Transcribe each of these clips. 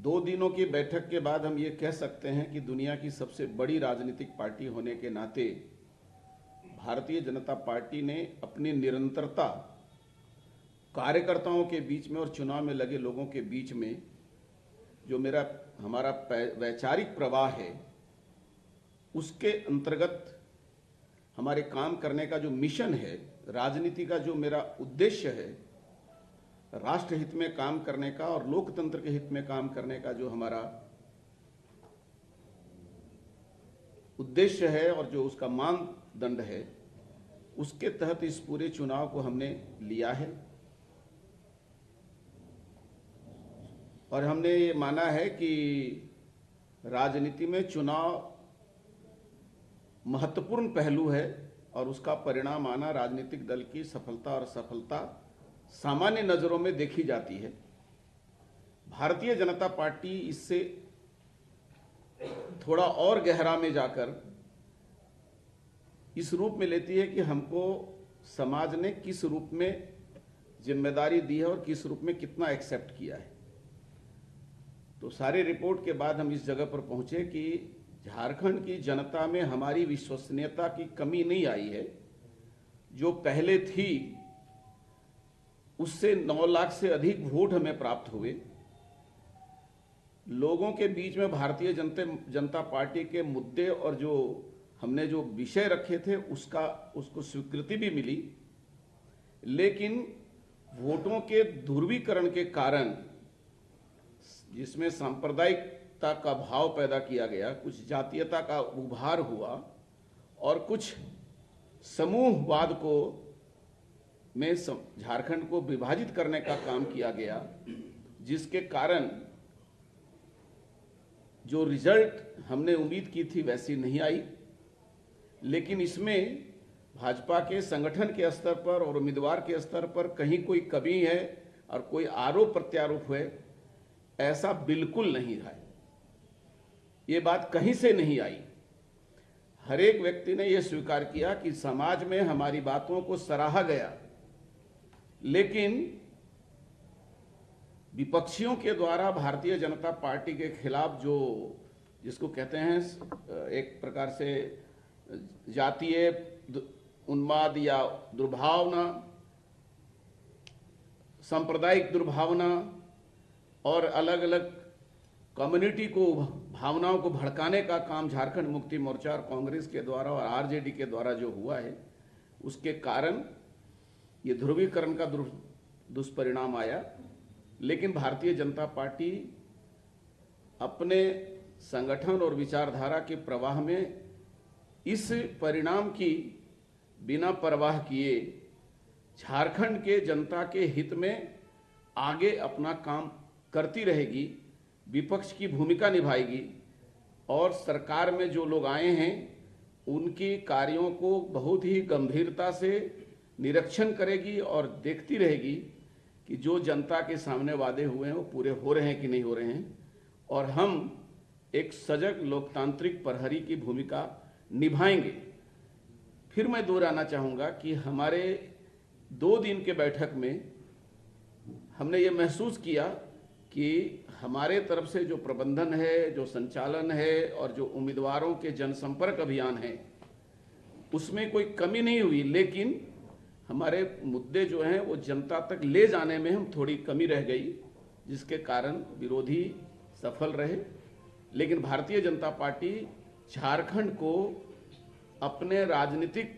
दो दिनों की बैठक के बाद हम ये कह सकते हैं कि दुनिया की सबसे बड़ी राजनीतिक पार्टी होने के नाते भारतीय जनता पार्टी ने अपनी निरंतरता कार्यकर्ताओं के बीच में और चुनाव में लगे लोगों के बीच में जो हमारा वैचारिक प्रवाह है, उसके अंतर्गत हमारे काम करने का जो मिशन है, राजनीति का जो मेरा उद्देश्य है, राष्ट्र हित में काम करने का और लोकतंत्र के हित में काम करने का जो हमारा उद्देश्य है और जो उसका मानदंड है, उसके तहत इस पूरे चुनाव को हमने लिया है। और हमने ये माना है कि राजनीति में चुनाव महत्वपूर्ण पहलू है और उसका परिणाम आना राजनीतिक दल की सफलता और असफलता सामान्य नजरों में देखी जाती है। भारतीय जनता पार्टी इससे थोड़ा और गहरा में जाकर इस रूप में लेती है कि हमको समाज ने किस रूप में जिम्मेदारी दी है और किस रूप में कितना एक्सेप्ट किया है। तो सारी रिपोर्ट के बाद हम इस जगह पर पहुंचे कि झारखंड की जनता में हमारी विश्वसनीयता की कमी नहीं आई है। जो पहले थी उससे 9 लाख से अधिक वोट हमें प्राप्त हुए। लोगों के बीच में भारतीय जनता पार्टी के मुद्दे और जो हमने जो विषय रखे थे उसको स्वीकृति भी मिली, लेकिन वोटों के ध्रुवीकरण के कारण जिसमें सांप्रदायिकता का भाव पैदा किया गया, कुछ जातीयता का उभार हुआ और कुछ समूहवाद को में झारखंड को विभाजित करने का काम किया गया, जिसके कारण जो रिजल्ट हमने उम्मीद की थी वैसी नहीं आई। लेकिन इसमें भाजपा के संगठन के स्तर पर और उम्मीदवार के स्तर पर कहीं कोई कमी है और कोई आरोप प्रत्यारोप हुए, ऐसा बिल्कुल नहीं है। ये बात कहीं से नहीं आई। हर एक व्यक्ति ने यह स्वीकार किया कि समाज में हमारी बातों को सराहा गया, लेकिन विपक्षियों के द्वारा भारतीय जनता पार्टी के खिलाफ जो जिसको कहते हैं एक प्रकार से जातीय उन्माद या दुर्भावना, सांप्रदायिक दुर्भावना और अलग अलग कम्युनिटी को भावनाओं को भड़काने का काम झारखंड मुक्ति मोर्चा और कांग्रेस के द्वारा और आरजेडी के द्वारा जो हुआ है, उसके कारण ये ध्रुवीकरण का दुष्परिणाम आया। लेकिन भारतीय जनता पार्टी अपने संगठन और विचारधारा के प्रवाह में इस परिणाम की बिना परवाह किए झारखंड के जनता के हित में आगे अपना काम करती रहेगी, विपक्ष की भूमिका निभाएगी और सरकार में जो लोग आए हैं उनके कार्यों को बहुत ही गंभीरता से निरीक्षण करेगी और देखती रहेगी कि जो जनता के सामने वादे हुए हैं वो पूरे हो रहे हैं कि नहीं हो रहे हैं, और हम एक सजग लोकतांत्रिक प्रहरी की भूमिका निभाएंगे। फिर मैं दोहराना चाहूँगा कि हमारे 2 दिन के बैठक में हमने ये महसूस किया कि हमारे तरफ से जो प्रबंधन है, जो संचालन है और जो उम्मीदवारों के जनसंपर्क अभियान है, उसमें कोई कमी नहीं हुई, लेकिन हमारे मुद्दे जो हैं वो जनता तक ले जाने में हम थोड़ी कमी रह गई, जिसके कारण विरोधी सफल रहे। लेकिन भारतीय जनता पार्टी झारखंड को अपने राजनीतिक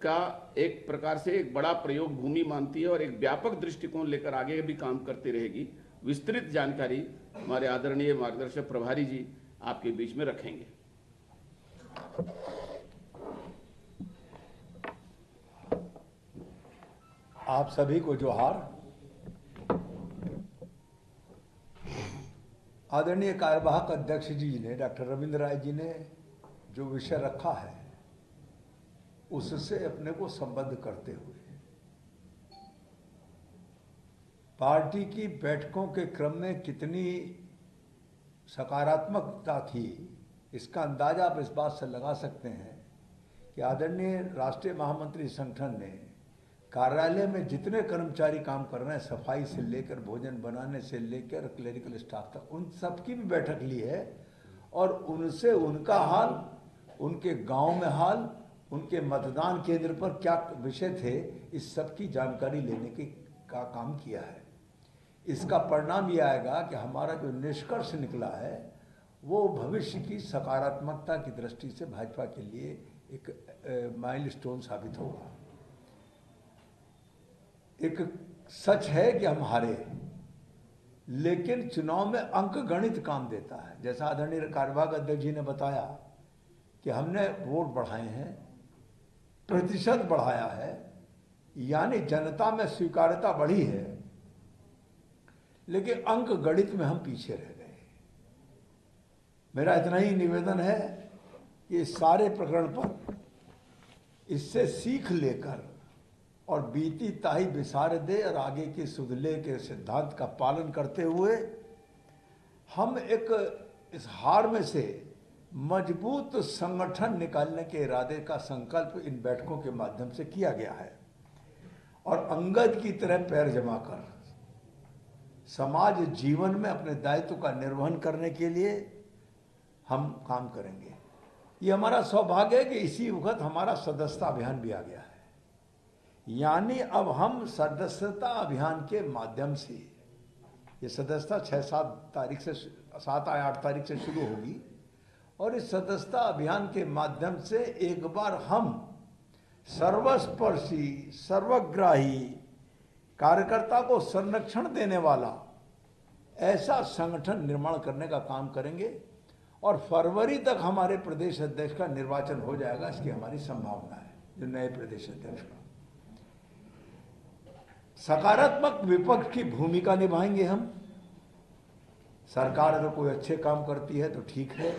का एक प्रकार से एक बड़ा प्रयोग भूमि मानती है और एक व्यापक दृष्टिकोण लेकर आगे भी काम करती रहेगी। विस्तृत जानकारी हमारे आदरणीय मार्गदर्शक प्रभारी जी आपके बीच में रखेंगे। आप सभी को जोहार। आदरणीय कार्यवाहक अध्यक्ष जी ने, डॉक्टर रविंद्र राय जी ने जो विषय रखा है उससे अपने को संबद्ध करते हुए पार्टी की बैठकों के क्रम में कितनी सकारात्मकता थी, इसका अंदाजा आप इस बात से लगा सकते हैं कि आदरणीय राष्ट्रीय महामंत्री संगठन ने कार्यालय में जितने कर्मचारी काम कर रहे हैं, सफाई से लेकर भोजन बनाने से लेकर क्लरिकल स्टाफ तक, उन सबकी भी बैठक ली है और उनसे उनका हाल, उनके गांव में हाल, उनके मतदान केंद्र पर क्या विषय थे, इस सब की जानकारी लेने का काम किया है। इसका परिणाम ये आएगा कि हमारा जो निष्कर्ष निकला है वो भविष्य की सकारात्मकता की दृष्टि से भाजपा के लिए एक माइलस्टोन साबित होगा। एक सच है कि हम हारे, लेकिन चुनाव में अंक गणित काम देता है। जैसा आदरणीय कार्यवाहक अध्यक्ष जी ने बताया कि हमने वोट बढ़ाए हैं, प्रतिशत बढ़ाया है, यानी जनता में स्वीकार्यता बढ़ी है, लेकिन अंक गणित में हम पीछे रह गए। मेरा इतना ही निवेदन है कि इस सारे प्रकरण पर इससे सीख लेकर और बीती ताही विसार दे और आगे के सुधले के सिद्धांत का पालन करते हुए हम इस हार में से मजबूत संगठन निकालने के इरादे का संकल्प इन बैठकों के माध्यम से किया गया है और अंगद की तरह पैर जमाकर समाज जीवन में अपने दायित्व का निर्वहन करने के लिए हम काम करेंगे। ये हमारा सौभाग्य है कि इसी वक्त हमारा सदस्यता अभियान भी आ गया है, यानी अब हम सदस्यता अभियान के माध्यम से, ये सदस्यता 7 या 8 तारीख से शुरू होगी और इस सदस्यता अभियान के माध्यम से एक बार हम सर्वस्पर्शी, सर्वग्राही, कार्यकर्ता को संरक्षण देने वाला ऐसा संगठन निर्माण करने का काम करेंगे और फरवरी तक हमारे प्रदेश अध्यक्ष का निर्वाचन हो जाएगा, इसकी हमारी संभावना है। जो नए प्रदेश अध्यक्ष का सकारात्मक विपक्ष की भूमिका निभाएंगे हम। सरकार अगर कोई अच्छे काम करती है तो ठीक है,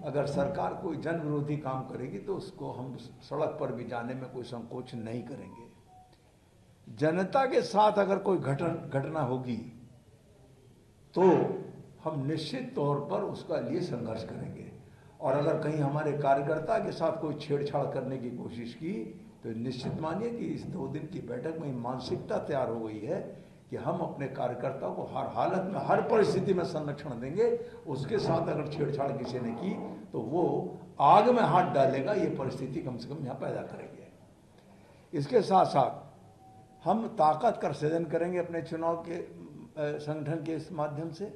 अगर सरकार कोई जन विरोधी काम करेगी तो उसको हम सड़क पर भी जाने में कोई संकोच नहीं करेंगे। जनता के साथ अगर कोई घटना होगी तो हम निश्चित तौर पर उसका लिए संघर्ष करेंगे और अगर कहीं हमारे कार्यकर्ता के साथ कोई छेड़छाड़ करने की कोशिश की तो निश्चित मानिए कि इस 2 दिन की बैठक में मानसिकता तैयार हो गई है कि हम अपने कार्यकर्ताओं को हर हालत में, हर परिस्थिति में संरक्षण देंगे। उसके साथ अगर छेड़छाड़ किसी ने की तो वो आग में हाथ डालेगा, ये परिस्थिति कम से कम यहाँ पैदा करेंगे। इसके साथ साथ हम ताकत का सृजन करेंगे अपने चुनाव के संगठन के इस माध्यम से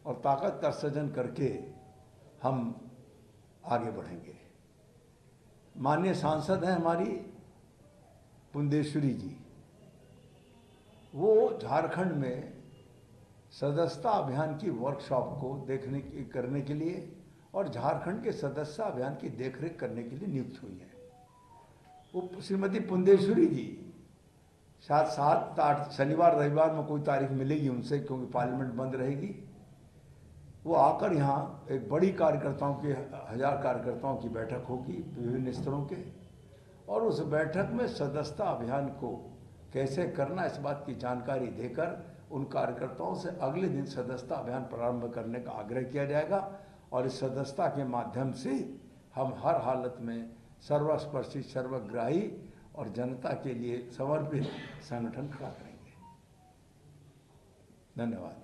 और ताकत का सृजन करके हम आगे बढ़ेंगे। माननीय सांसद हैं हमारी पुंदेश्वरी जी, वो झारखंड में सदस्यता अभियान की वर्कशॉप को करने के लिए और झारखंड के सदस्यता अभियान की देखरेख करने के लिए नियुक्त हुई हैं। वो श्रीमती पुंदेश्वरी जी शायद 7-8 शनिवार रविवार में कोई तारीख मिलेगी उनसे, क्योंकि पार्लियामेंट बंद रहेगी। वो आकर यहाँ एक बड़ी कार्यकर्ताओं के 1000 कार्यकर्ताओं की बैठक होगी विभिन्न स्तरों के, और उस बैठक में सदस्यता अभियान को कैसे करना इस बात की जानकारी देकर उन कार्यकर्ताओं से अगले दिन सदस्यता अभियान प्रारंभ करने का आग्रह किया जाएगा और इस सदस्यता के माध्यम से हम हर हालत में सर्वस्पर्शी, सर्वग्राही और जनता के लिए समर्पित संगठन खड़ा करेंगे। धन्यवाद।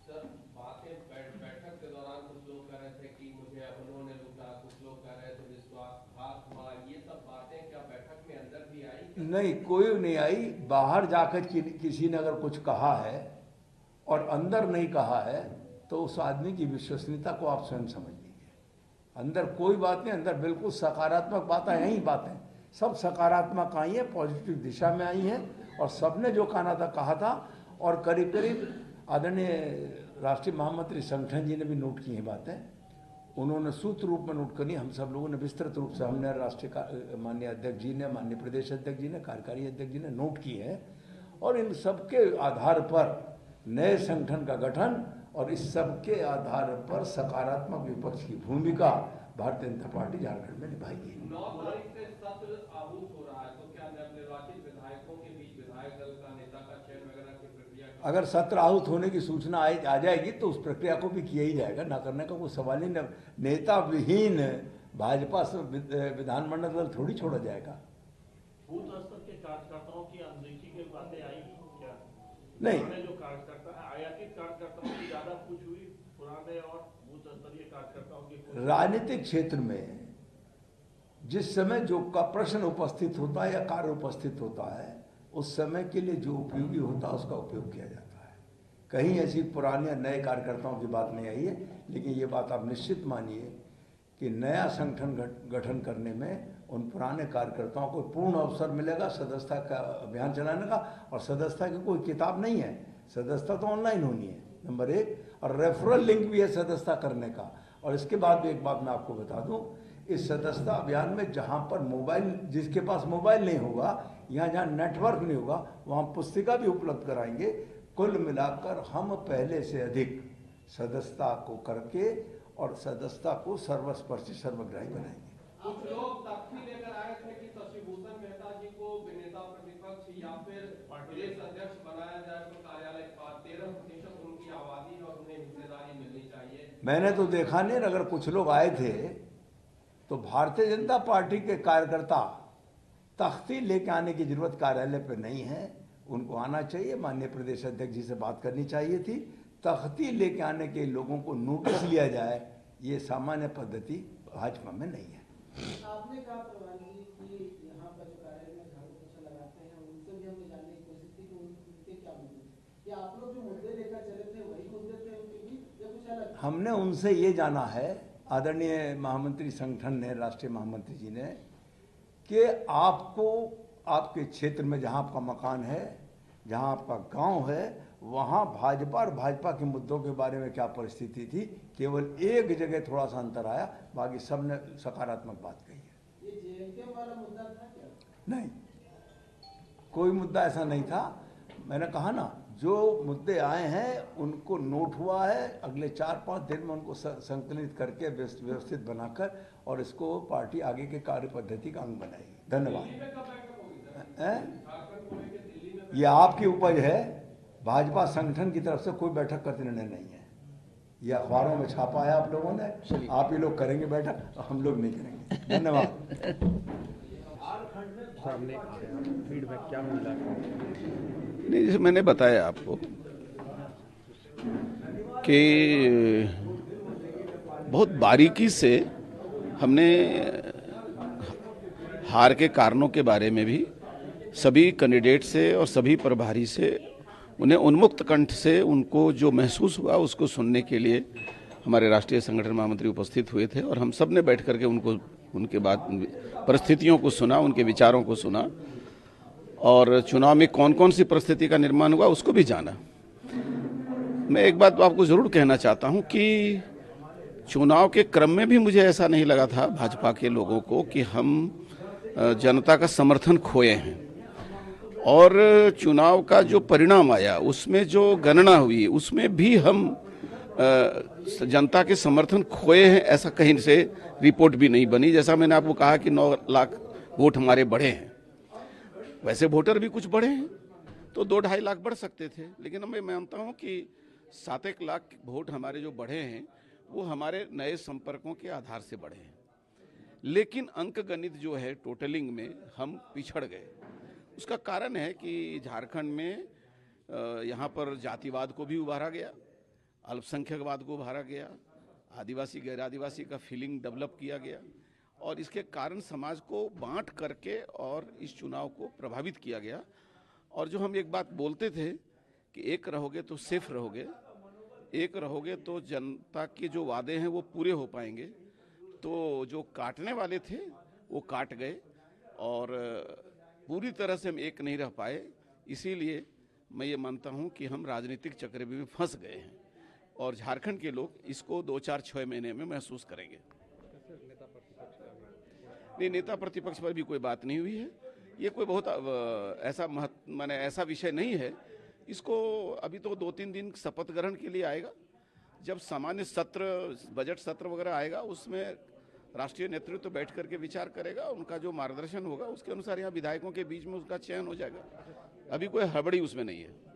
सर, बैठक के दौरान कुछ लोग कह रहे थे कि मुझे उन्होंने लूटा, कुछ लोग कह रहे थे विश्वासघात हुआ, ये सब बातें क्या बैठक में अंदर भी आई? नहीं, कोई नहीं आई। बाहर जाकर किसी ने अगर कुछ कहा है और अंदर नहीं कहा है तो उस आदमी की विश्वसनीयता को आप स्वयं समझ लीजिए। अंदर कोई बात नहीं, अंदर बिल्कुल सकारात्मक बातें हैं ही, बातें सब सकारात्मक आई हैं, पॉजिटिव दिशा में आई हैं और सबने जो कहा था और करीब करीब आदरणीय राष्ट्रीय महामंत्री संगठन जी ने भी नोट की हैं बातें, उन्होंने सूत्र रूप में नोट करी। हम सब लोगों ने विस्तृत रूप से, हमने राष्ट्रीय माननीय अध्यक्ष जी ने, माननीय प्रदेश अध्यक्ष जी ने, कार्यकारी अध्यक्ष जी ने नोट की है और इन सबके आधार पर नए संगठन का गठन और इस सब के आधार पर सकारात्मक विपक्ष की भूमिका भारतीय जनता पार्टी झारखंड में निभाएगी। 9 तारीख से सत्र आहूत हो रहा है, तो क्या नवनिर्वाचित विधायकों के बीच विधायक दल का नेता का चयन वगैरह की प्रक्रिया? अगर सत्र आहूत होने की सूचना आ जाएगी तो उस प्रक्रिया को भी किया ही जाएगा, ना करने का कोई सवाल ही नहीं। नेता विहीन भाजपा से विधानमंडल दल थोड़ी छोड़ा जाएगा। बूथ स्तर के कार्यकर्ताओं की अनदेखी की बातें आई क्या? नहीं, पुराने जो कार्यकर्ता आयातित कार्यकर्ताओं की ज्यादा पूछ हुई, पुराने और बूथ स्तरीय कार्यकर्ताओं की राजनीतिक क्षेत्र में जिस समय जो का प्रश्न उपस्थित होता है या कार्य उपस्थित होता है, उस समय के लिए जो उपयोगी होता है उसका उपयोग किया जाता है। कहीं ऐसी पुराने या नए कार्यकर्ताओं की बात नहीं आई है, लेकिन ये बात आप निश्चित मानिए कि नया संगठन गठन करने में उन पुराने कार्यकर्ताओं को पूर्ण अवसर मिलेगा सदस्यता का अभियान चलाने का। और सदस्यता की कोई किताब नहीं है, सदस्यता तो ऑनलाइन होनी है नंबर 1, और रेफरल लिंक भी है सदस्यता करने का। और इसके बाद भी एक बात मैं आपको बता दूं, इस सदस्यता अभियान में जहां पर मोबाइल, जिसके पास मोबाइल नहीं होगा या जहां नेटवर्क नहीं होगा, वहां पुस्तिका भी उपलब्ध कराएंगे। कुल मिलाकर हम पहले से अधिक सदस्यता को करके और सदस्यता को सर्वस्पर्शी सर्वग्राही बनाएंगे। कुछ लोग तथ्य लेकर आए थे कि शशिभूषण मेहता जी को नेता प्रतिपक्ष या फिर प्रदेश अध्यक्ष बनाया जाए तो कार्यालय का 13% उनकी आबादी और उन्हें हिस्सेदारी मिलनी चाहिए। मैंने तो देखा नहीं, अगर कुछ लोग आए थे तो भारतीय जनता पार्टी के कार्यकर्ता तख्ती लेके आने की जरूरत कार्यालय पर नहीं है, उनको आना चाहिए, माननीय प्रदेश अध्यक्ष जी से बात करनी चाहिए थी। तख्ती लेके आने के लोगों को नोटिस लिया जाए, ये सामान्य पद्धति भाजपा में नहीं है। आपने कहा प्रधान जी कि यहाँ पर जो कार्यालय में झाड़ू पोछा लगाते हैं उनसे भी हमने जानने की कोशिश की कि उनके क्या मुद्दे, या आप लोग जो मुद्दे लेकर चले थे वही मुद्दे थे उनके भी या कुछ अलग? हमने उनसे ये जाना है, आदरणीय महामंत्री संगठन ने, राष्ट्रीय महामंत्री जी ने, कि आपको आपके क्षेत्र में जहाँ आपका मकान है, जहाँ आपका गांव है, वहाँ भाजपा और भाजपा के मुद्दों के बारे में क्या परिस्थिति थी। केवल एक जगह थोड़ा सा अंतर आया, बाकी सबने सकारात्मक बात कही है। ये जेएनके वाला मुद्दा था क्या? नहीं, कोई मुद्दा ऐसा नहीं था। मैंने कहा ना, जो मुद्दे आए हैं उनको नोट हुआ है, अगले 4-5 दिन में उनको संकलित करके व्यवस्थित बनाकर और इसको पार्टी आगे के कार्य पद्धति का अंग बनाएगी। धन्यवाद। ये आपकी उपज है, भाजपा संगठन की तरफ से कोई बैठक का निर्णय नहीं है। ये अखबारों में छापा है आप लोगों ने, आप ही लोग करेंगे बैठक, हम लोग नहीं करेंगे। धन्यवाद। सामने फीडबैक क्या मिला? नहीं, जैसे मैंने बताया आपको कि बहुत बारीकी से हमने हार के कारणों के बारे में भी सभी कैंडिडेट से और सभी प्रभारी से, उन्हें उन्मुक्त कंठ से उनको जो महसूस हुआ उसको सुनने के लिए हमारे राष्ट्रीय संगठन महामंत्री उपस्थित हुए थे और हम सब ने बैठ करके उनको, उनके बाद परिस्थितियों को सुना, उनके विचारों को सुना और चुनाव में कौन कौन सी परिस्थिति का निर्माण हुआ उसको भी जाना। मैं एक बात तो आपको जरूर कहना चाहता हूं कि चुनाव के क्रम में भी मुझे ऐसा नहीं लगा था भाजपा के लोगों को कि हम जनता का समर्थन खोए हैं, और चुनाव का जो परिणाम आया उसमें जो गणना हुई उसमें भी हम जनता के समर्थन खोए हैं, ऐसा कहीं से रिपोर्ट भी नहीं बनी। जैसा मैंने आपको कहा कि 9 लाख वोट हमारे बढ़े हैं, वैसे वोटर भी कुछ बढ़े हैं, तो 2-2.5 लाख बढ़ सकते थे, लेकिन मैं मानता हूं कि 7-1 लाख वोट हमारे जो बढ़े हैं वो हमारे नए संपर्कों के आधार से बढ़े हैं। लेकिन अंक गणित जो है टोटलिंग में हम पिछड़ गए। उसका कारण है कि झारखंड में यहाँ पर जातिवाद को भी उभारा गया, अल्पसंख्यकवाद को उभारा गया, आदिवासी गैर आदिवासी का फीलिंग डेवलप किया गया और इसके कारण समाज को बांट करके और इस चुनाव को प्रभावित किया गया। और जो हम एक बात बोलते थे कि एक रहोगे तो सेफ रहोगे, एक रहोगे तो जनता के जो वादे हैं वो पूरे हो पाएंगे, तो जो काटने वाले थे वो काट गए और पूरी तरह से हम एक नहीं रह पाए। इसीलिए मैं ये मानता हूँ कि हम राजनीतिक चक्रव्यूह में फंस गए हैं और झारखंड के लोग इसको 2-4-6 महीने में महसूस करेंगे। नहीं, नेता प्रतिपक्ष पर भी कोई बात नहीं हुई है। ये कोई बहुत ऐसा माने ऐसा विषय नहीं है। इसको अभी तो 2-3 दिन शपथ ग्रहण के लिए आएगा, जब सामान्य सत्र, बजट सत्र वगैरह आएगा उसमें राष्ट्रीय नेतृत्व बैठ करके विचार करेगा, उनका जो मार्गदर्शन होगा उसके अनुसार यहाँ विधायकों के बीच में उसका चयन हो जाएगा। अभी कोई हड़बड़ी उसमें नहीं है।